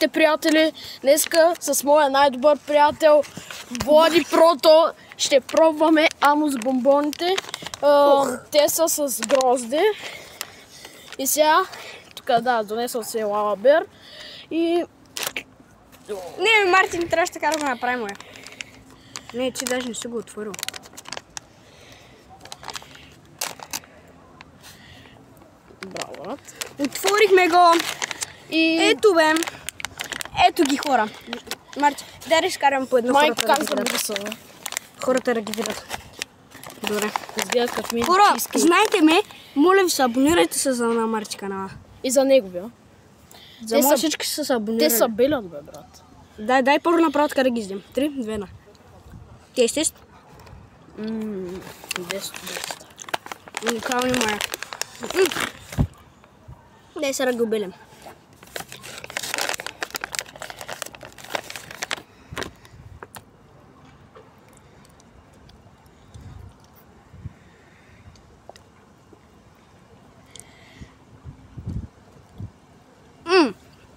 Здравейте, приятели! Днеска с моя най-добър приятел Влади Прото ще пробваме амус бомбоните. Те са с грозде. И сега, тук донесъл се лавабер. И... Не, Мартин, трябваше така да го направим, бе. Не, ти даже не си го отворил. Браво, брат. Отворихме го. И... Ето, бе. Ето ги, хора. Мартин, дай да изкарам по едно Майка хората да ги казва видят. да са. Хората да ги видят. Добре. Изгледат като ми Хора, чистки. знаете ме, моля ви се, абонирайте се за на Марти канала. И за него, бе. За моя всички са се абонирали. Те са белят, бе, брат. Дай първо направо така да ги издим. 3, 2, 1. Тест. 10. Уникални моя. Дай сега да го белим.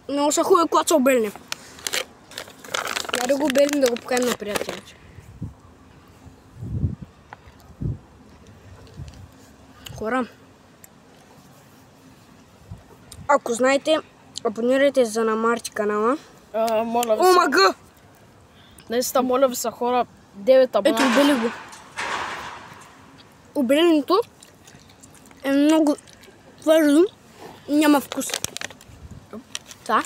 Много са хубави, когато са обелни. Я да го белим, да го покажем на приятелите. Хора, ако знаете, абонирайте за на Марти канала. Моля ви О, се. мага! Днес моля ви са хора 9 абона. Ето, обели го. Обеленето е много твърдо, няма вкус. Да?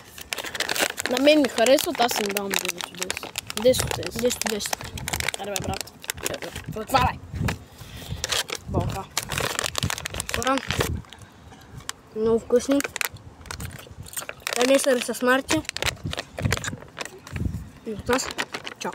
На мен ми харесват, аз им давам 9 от 10. 10 от 10. 10 от 10. Аре бе, брат. Отваряй. Болка. Хора, много вкусни. Дали са с Марти. И от нас. Чао.